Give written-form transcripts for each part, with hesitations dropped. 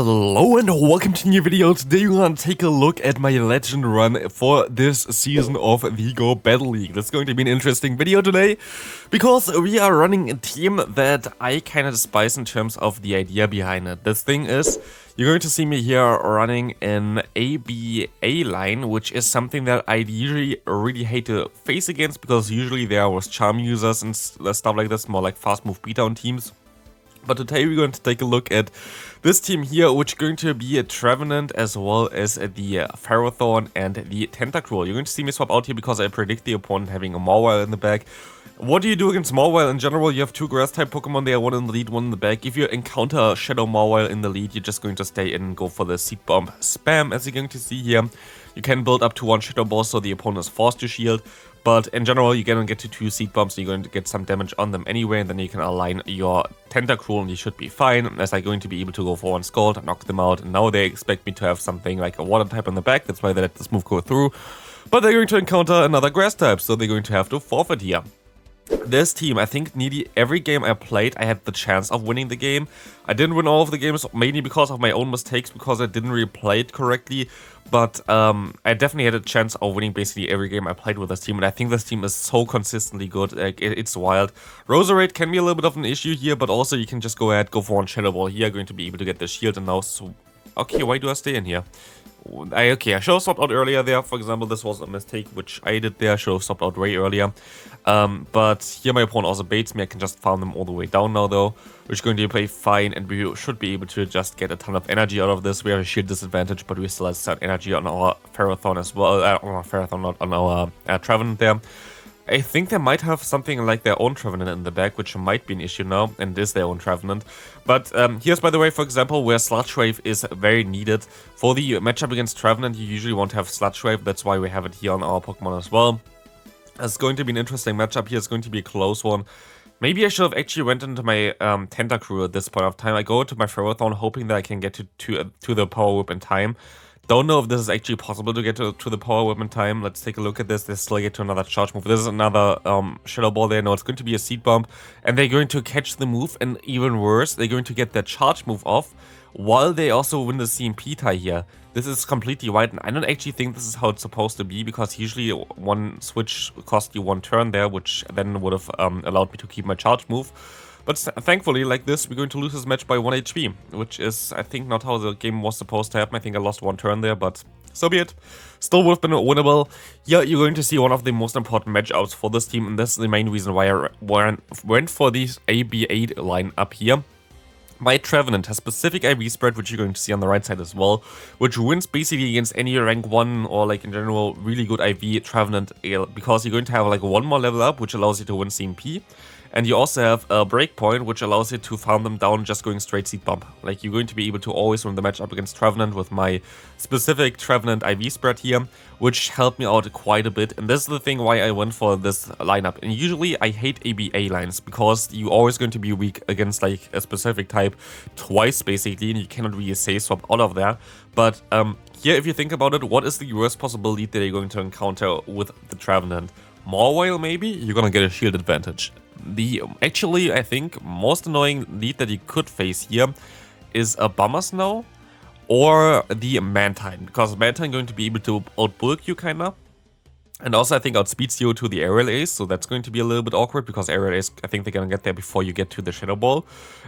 Hello and welcome to a new video. Today we're gonna take a look at my legend run for this season of the Go Battle League. This is going to be an interesting video today, because we are running a team that I kinda despise in terms of the idea behind it. This thing is, you're going to see me here running an ABA line, which is something that I usually really hate to face against, because usually there was charm users and stuff like this, more like fast move beatdown teams. But today we're going to take a look at this team here, which is going to be a Trevenant as well as the Ferrothorn and the Tentacruel. You're going to see me swap out here because I predict the opponent having a Mawile in the back. What do you do against Mawile? In general, you have two Grass-type Pokemon there, one in the lead, one in the back. If you encounter a Shadow Mawile in the lead, you're just going to stay in and go for the Seed Bomb spam, as you're going to see here. You can build up to one Shadow Ball, so the opponent is forced to shield. But in general, you're going to get to two Seed Bombs, so you're going to get some damage on them anyway, and then you can align your Tentacruel and you should be fine, as I'm going to be able to go for one Scald, knock them out, and now they expect me to have something like a Water type in the back, that's why they let this move go through. But they're going to encounter another Grass type, so they're going to have to forfeit here. This team, I think nearly every game I played, I had the chance of winning the game. I didn't win all of the games, mainly because of my own mistakes, because I didn't really play it correctly. But I definitely had a chance of winning basically every game I played with this team, and I think this team is so consistently good, like, it's wild. Roserade can be a little bit of an issue here, but also you can just go ahead, go for one Shadow Ball here, going to be able to get the shield, and now, so, okay, why do I stay in here? I should have swapped out earlier there. For example, this was a mistake which I did there. I should have swapped out way earlier. But here my opponent also baits me. I can just farm them all the way down now though, which is going to play fine, and we should be able to just get a ton of energy out of this. We have a shield disadvantage, but we still have some energy on our Ferrothorn as well. On our Ferrothorn, not on our Trevenant there. I think they might have something like their own Trevenant in the back, which might be an issue now, and it is their own Trevenant. But here's, by the way, for example, where Sludge Wave is very needed. For the matchup against Trevenant, you usually won't have Sludge Wave, that's why we have it here on our Pokemon as well. It's going to be an interesting matchup here, it's going to be a close one. Maybe I should have actually went into my Tentacruel at this point of time. I go to my Ferrothorn hoping that I can get to the Power Whip in time. Don't know if this is actually possible to get to the Power Whip in time. Let's take a look at this. They still get to another Charge Move. This is another Shadow Ball there. No, it's going to be a Seed Bomb. And they're going to catch the move. And even worse, they're going to get their Charge Move off, while they also win the CMP tie here. This is completely right. And I don't actually think this is how it's supposed to be, because usually one switch cost you one turn there, which then would have allowed me to keep my Charge Move. But thankfully, like this, we're going to lose this match by 1 HP, which is, I think, not how the game was supposed to happen. I think I lost one turn there, but so be it. Still would have been winnable. Yeah, you're going to see one of the most important matchups for this team, and this is the main reason why I went for this ABA line up here. My Trevenant has specific IV spread, which you're going to see on the right side as well, which wins basically against any rank 1 or like in general really good IV Trevenant, because you're going to have like one more level up, which allows you to win CMP. And you also have a Breakpoint, which allows you to farm them down just going straight Seed Bomb. Like, you're going to be able to always win the match up against Trevenant with my specific Trevenant IV spread here, which helped me out quite a bit. And this is the thing why I went for this lineup. And usually I hate ABA lines, because you're always going to be weak against like a specific type twice basically, and you cannot really say swap out of there. But here, if you think about it, what is the worst possible lead that you're going to encounter with the Trevenant? Mawile maybe? You're gonna get a shield advantage. The actually, I think, most annoying lead that you could face here is a Bummer Snow or the Mantine, because Mantine is going to be able to outbulk you kinda. And also, I think outspeeds you to the Aerial Ace, so that's going to be a little bit awkward, because Aerial Ace, I think they're gonna get there before you get to the Shadow Ball.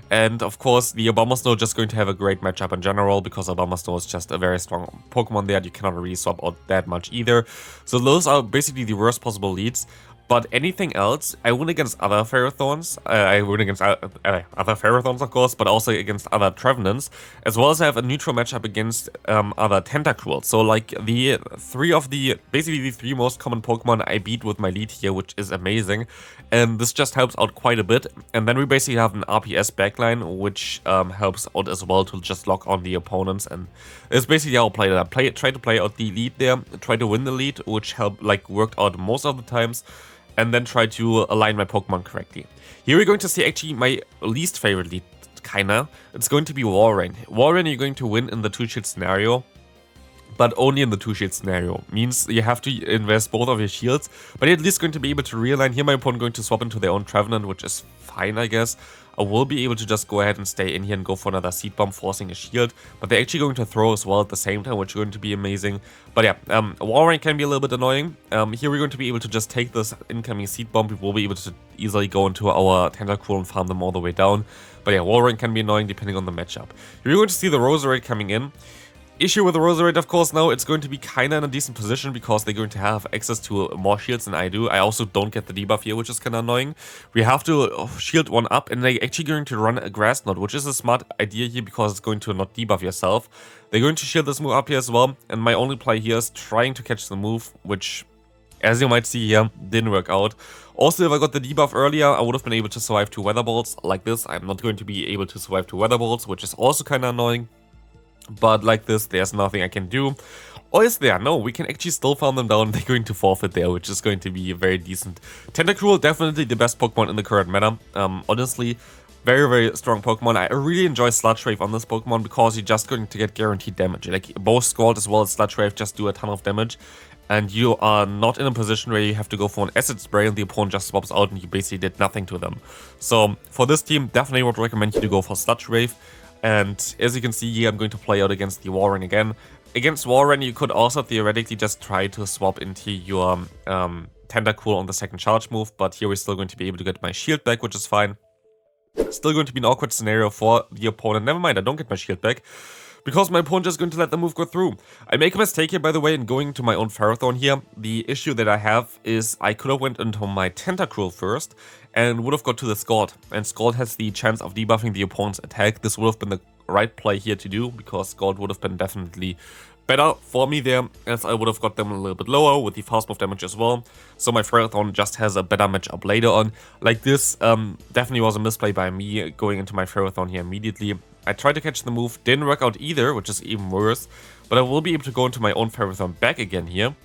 And of course, the Abomasnow just going to have a great matchup in general, because Abomasnow is just a very strong Pokemon there. You cannot really swap out that much either. So those are basically the worst possible leads. But anything else, I win against other Ferrothorns. I win against other Ferrothorns, of course, but also against other Trevenants, as well as I have a neutral matchup against other Tentacruels. So, like, basically the three most common Pokemon I beat with my lead here, which is amazing. And this just helps out quite a bit. And then we basically have an RPS backline, which helps out as well to just lock on the opponents. And it's basically how I played it. Try to play out the lead there, try to win the lead, which worked out most of the times. And then try to align my Pokemon correctly. Here we're going to see actually my least favorite lead, kinda. It's going to be Walrein. Walrein you're going to win in the 2-shield scenario, but only in the 2-shield scenario. Means you have to invest both of your shields, but you're at least going to be able to realign. Here my opponent going to swap into their own Trevenant, which is fine, I guess. I will be able to just go ahead and stay in here and go for another seed bomb, forcing a shield. But they're actually going to throw as well at the same time, which is going to be amazing. But yeah, wall rank can be a little bit annoying. Here we're going to be able to just take this incoming seed bomb. We will be able to easily go into our Tentacruel and farm them all the way down. But yeah, wall rank can be annoying depending on the matchup. You're going to see the Roserade coming in. Issue with the Roserade, of course, now it's going to be kinda in a decent position because they're going to have access to more shields than I do. I also don't get the debuff here, which is kinda annoying. We have to shield one up, and they're actually going to run a grass knot, which is a smart idea here because it's going to not debuff yourself. They're going to shield this move up here as well, and my only play here is trying to catch the move, which, as you might see here, didn't work out. Also, if I got the debuff earlier, I would have been able to survive 2 Weather Balls like this. I'm not going to be able to survive 2 Weather Balls, which is also kinda annoying. But like this, there's nothing I can do. Or is there? No, we can actually still farm them down. They're going to forfeit there, which is going to be very decent. Tentacruel, definitely the best Pokemon in the current meta. Honestly, very, very strong Pokemon. I really enjoy Sludge Wave on this Pokemon because you're just going to get guaranteed damage. Like, both Scald as well as Sludge Wave just do a ton of damage. And you are not in a position where you have to go for an Acid Spray and the opponent just swaps out and you basically did nothing to them. So, for this team, definitely would recommend you to go for Sludge Wave. And as you can see here, I'm going to play out against the Warren again. Against Warren, you could also theoretically just try to swap into your Tentacruel on the second charge move, but here we're still going to be able to get my shield back, which is fine. Still going to be an awkward scenario for the opponent. Never mind, I don't get my shield back, because my opponent is going to let the move go through. I make a mistake here, by the way, in going to my own Ferrothorn here. The issue that I have is I could have went into my Tentacruel first and would have got to the Scald. And Scald has the chance of debuffing the opponent's attack. This would have been the right play here to do, because Scald would have been definitely better for me there, as I would have got them a little bit lower with the fast move damage as well. So my Ferrothorn just has a better matchup later on. Like this, definitely was a misplay by me going into my Ferrothorn here immediately. I tried to catch the move, didn't work out either, which is even worse. But I will be able to go into my own Ferrothorn back again here.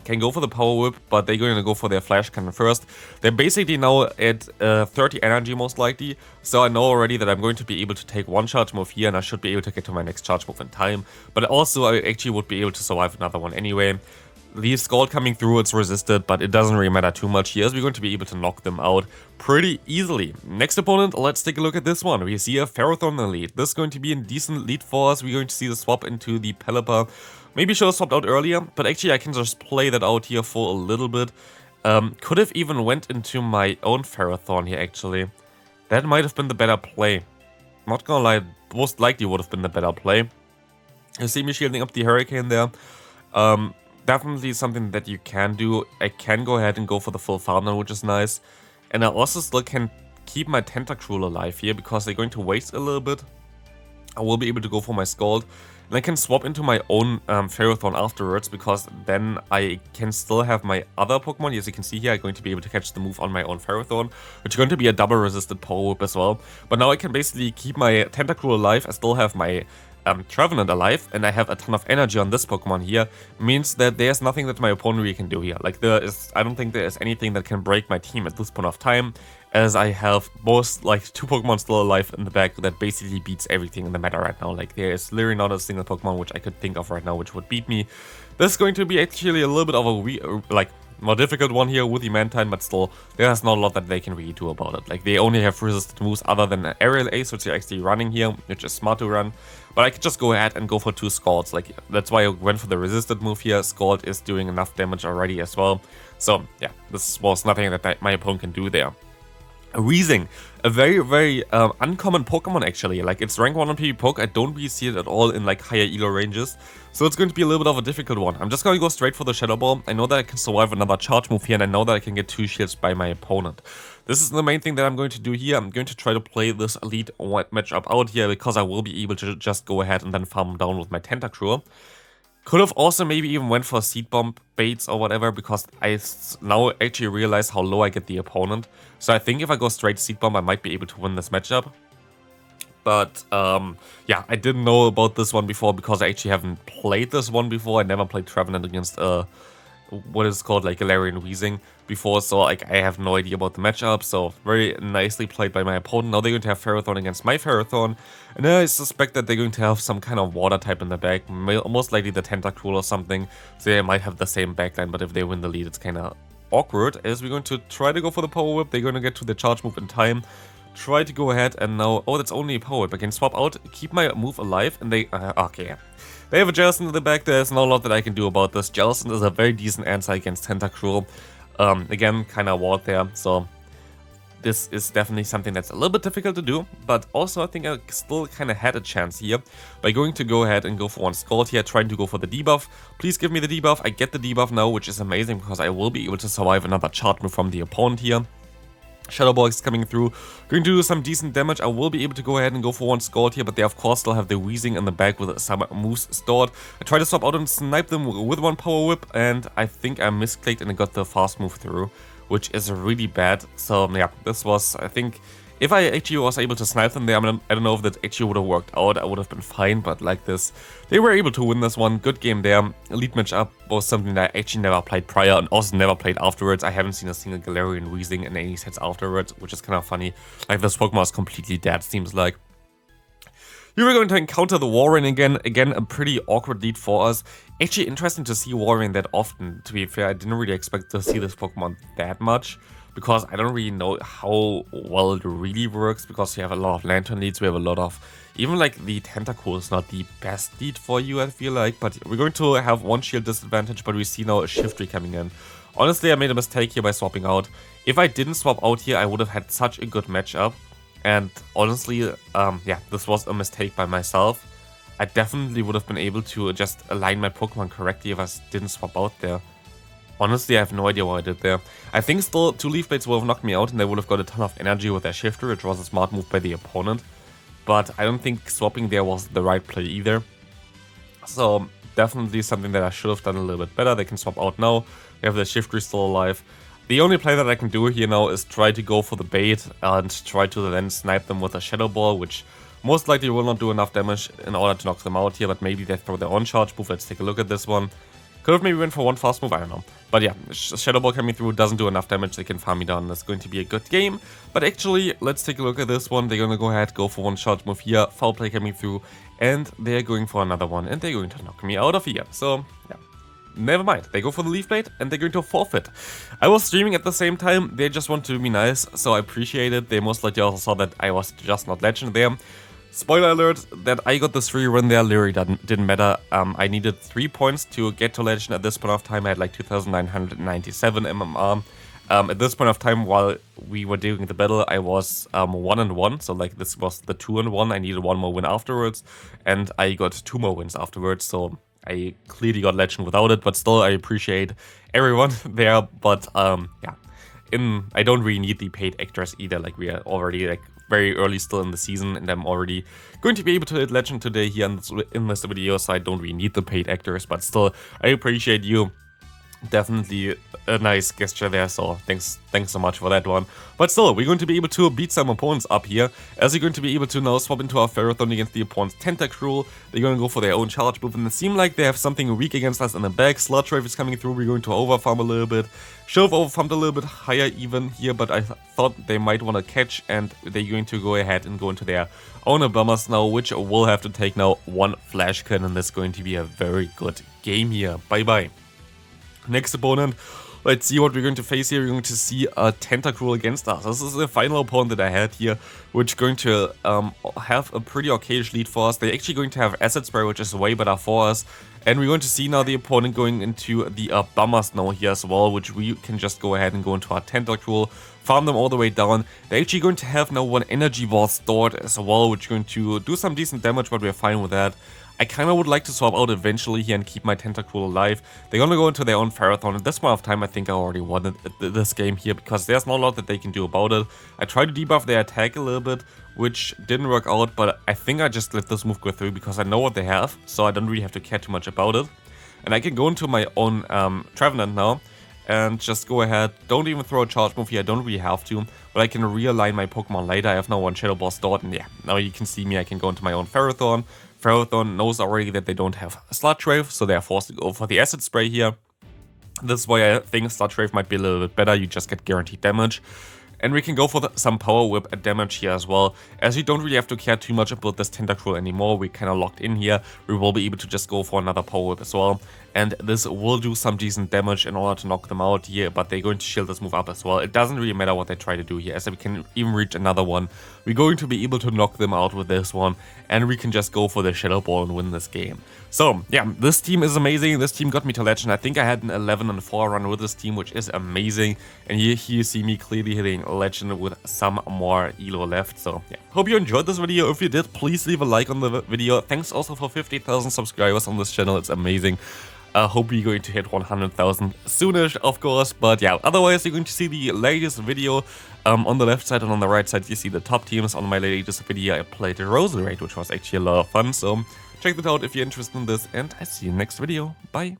Can go for the Power Whip, but they're going to go for their Flash Cannon first. They're basically now at 30 energy most likely, so I know already that I'm going to be able to take one charge move here and I should be able to get to my next charge move in time. But also I actually would be able to survive another one anyway. The Scald coming through, it's resisted, but it doesn't really matter too much here, as we're going to be able to knock them out pretty easily. Next opponent, let's take a look at this one. We see a Ferrothorn in the lead. This is going to be a decent lead for us. We're going to see the swap into the Pelipper. Maybe should have swapped out earlier, but actually I can just play that out here for a little bit. Could have even went into my own Ferrothorn here, actually. That might have been the better play. Not gonna lie, most likely would have been the better play. You see me shielding up the Hurricane there. Definitely something that you can do. I can go ahead and go for the full farm now, which is nice. And I also still can keep my Tentacruel alive here, because they're going to waste a little bit. I will be able to go for my Scald. And I can swap into my own Ferrothorn afterwards, because then I can still have my other Pokemon. As you can see here, I'm going to be able to catch the move on my own Ferrothorn, which is going to be a double resisted Power Whip as well. But now I can basically keep my Tentacruel alive. I still have my Trevenant alive, and I have a ton of energy on this Pokemon here. Means that there's nothing that my opponent really can do here. Like, I don't think there is anything that can break my team at this point of time, as I have both, like, 2 Pokemon still alive in the back that basically beats everything in the meta right now. Like, there is literally not a single Pokemon which I could think of right now which would beat me. This is going to be actually a little bit of a more difficult one here with the Mantine, but still, there's not a lot that they can really do about it. Like, they only have resisted moves other than Aerial Ace, which they're actually running here, which is smart to run. But I could just go ahead and go for 2 Scalds. Like, that's why I went for the resisted move here. Scald is doing enough damage already as well. So, yeah, this was nothing that my opponent can do there. Weezing, a very, very uncommon Pokemon actually. Like, it's rank 1 on PvPoke. I don't really see it at all in like higher elo ranges. So it's going to be a little bit of a difficult one. I'm just going to go straight for the Shadow Ball. I know that I can survive another charge move here, and I know that I can get 2 shields by my opponent. This is the main thing that I'm going to do here. I'm going to try to play this elite matchup out here, because I will be able to just go ahead and then farm down with my Tentacruel. Could have also maybe even went for Seed Bomb baits or whatever, because I now actually realize how low I get the opponent. So I think if I go straight Seed Bomb, I might be able to win this matchup. But yeah, I didn't know about this one before, because I actually haven't played this one before. I never played Trevenant against what is called like Galarian Weezing before, so like I have no idea about the matchup. So very nicely played by my opponent. Now they're going to have Ferrothorn against my Ferrothorn, and I suspect that they're going to have some kind of water type in the back, most likely the Tentacruel or something. So they might have the same backline, but if they win the lead, it's kind of awkward, as we're going to try to go for the Power Whip. They're going to get to the charge move in time, try to go ahead and now... Oh, that's only a poet. I can swap out, keep my move alive, and they... okay, yeah. They have a Jellicent in the back. There's not a lot that I can do about this. Jellicent is a very decent answer against Tentacruel. Again, kind of ward there, so... This is definitely something that's a little bit difficult to do, but also I think I still kind of had a chance here by going to go ahead and go for one Scald here, trying to go for the debuff. Please give me the debuff. I get the debuff now, which is amazing because I will be able to survive another charge move from the opponent here. Shadow Ball is coming through, going to do some decent damage. I will be able to go ahead and go for one Scald here, but they of course still have the Wheezing in the back with some moves stored. I try to swap out and snipe them with one Power Whip, and I think I misclicked and I got the fast move through, which is really bad. So yeah, this was, I think, if I actually was able to snipe them there, I don't know if that actually would have worked out. I would have been fine, but like this, they were able to win this one. Good game there. Elite matchup was something that I actually never played prior and also never played afterwards. I haven't seen a single Galarian Wheezing in any sets afterwards, which is kind of funny. Like this Pokemon is completely dead, seems like. Here we're going to encounter the Warren again. Again, a pretty awkward lead for us. Actually interesting to see Warren that often, to be fair. I didn't really expect to see this Pokemon that much, because I don't really know how well it really works, because we have a lot of Lantern leads, we have a lot of... Even like the Tentacool is not the best lead for you, I feel like, but we're going to have one shield disadvantage, but we see now a Shiftry coming in. Honestly, I made a mistake here by swapping out. If I didn't swap out here, I would have had such a good matchup. And honestly, yeah, this was a mistake by myself. I definitely would have been able to just align my Pokemon correctly if I didn't swap out there. Honestly, I have no idea what I did there. I think still 2 Leaf Blades would have knocked me out and they would have got a ton of energy with their Shifter, which was a smart move by the opponent. But I don't think swapping there was the right play either. So definitely something that I should have done a little bit better. They can swap out now. They have their Shifter still alive. The only play that I can do here now is try to go for the bait and try to then snipe them with a Shadow Ball, which most likely will not do enough damage in order to knock them out here, but maybe they throw their own charge move. Let's take a look at this one. Could have maybe went for one fast move, I don't know. But yeah, Shadow Ball coming through doesn't do enough damage, they can farm me down. That's going to be a good game. But actually, let's take a look at this one. They're going to go ahead, go for one charge move here, Foul Play coming through, and they're going for another one, and they're going to knock me out of here. So, yeah. Never mind, they go for the Leaf Blade and they're going to forfeit. I was streaming at the same time, they just wanted to be nice, so I appreciate it. They most likely also saw that I was just not Legend there. Spoiler alert, that I got this free run there, literally didn't matter. I needed 3 points to get to Legend at this point of time. I had like 2,997 MMR. At this point of time, while we were doing the battle, I was 1-1, so like this was the 2-1. I needed 1 more win afterwards, and I got 2 more wins afterwards, so... I clearly got Legend without it, but still I appreciate everyone there. But yeah, I don't really need the paid actors either. Like we are already like very early still in the season, and I'm already going to be able to hit Legend today here in this video, so I don't really need the paid actors. But still, I appreciate you. Definitely a nice gesture there, so thanks so much for that one. But still, we're going to be able to beat some opponents up here, as you're going to be able to now swap into our Ferrothorn against the opponent's Tentacruel. They're going to go for their own charge move, and it seems like they have something weak against us in the back. Sludge Wave is coming through, we're going to overfarm a little bit. Should have overfarmed a little bit higher even here, but I thought they might want to catch, and they're going to go ahead and go into their own Abomas now, which will have to take now 1 Flash Cannon. That's going to be a very good game here. Bye-bye. Next opponent, let's see what we're going to face here. We're going to see a Tentacruel against us. This is the final opponent that I had here, which is going to have a pretty okayish lead for us. They're actually going to have Acid Spray, which is way better for us. And we're going to see now the opponent going into the Abomas now here as well, which we can just go ahead and go into our Tentacruel, farm them all the way down. They're actually going to have now 1 Energy Ball stored as well, which is going to do some decent damage, but we're fine with that. I kind of would like to swap out eventually here and keep my Tentacruel alive. They're going to go into their own Ferrothorn. At this point of time, I think I already won this game here, because there's not a lot that they can do about it. I tried to debuff their attack a little bit, which didn't work out, but I think I just let this move go through because I know what they have, so I don't really have to care too much about it. And I can go into my own Trevenant now and just go ahead. Don't even throw a charge move here, I don't really have to, but I can realign my Pokemon later. I have now 1 Shadow Ball stored, and yeah, now you can see me, I can go into my own Ferrothorn. Ferrothorn knows already that they don't have Sludge Wave, so they're forced to go for the Acid Spray here. This is why I think Sludge Wave might be a little bit better, you just get guaranteed damage. And we can go for some power whip damage here as well, as we don't really have to care too much about this Tentacruel anymore. We're kind of locked in here. We will be able to just go for another power whip as well. And this will do some decent damage in order to knock them out here, but they're going to shield this move up as well. It doesn't really matter what they try to do here, as we can even reach another one. We're going to be able to knock them out with this one, and we can just go for the Shadow Ball and win this game. So yeah, this team is amazing. This team got me to Legend. I think I had an 11-4 run with this team, which is amazing. And here you see me clearly hitting Legend with some more elo left. So yeah, hope you enjoyed this video. If you did, please leave a like on the video. Thanks also for 50,000 subscribers on this channel. It's amazing. I hope we're going to hit 100,000 soonish, of course, but yeah, otherwise you're going to see the latest video on the left side, and on the right side you see the top teams. On my latest video I played Rosal Raid, which was actually a lot of fun, so check that out if you're interested in this, and I see you in the next video. Bye!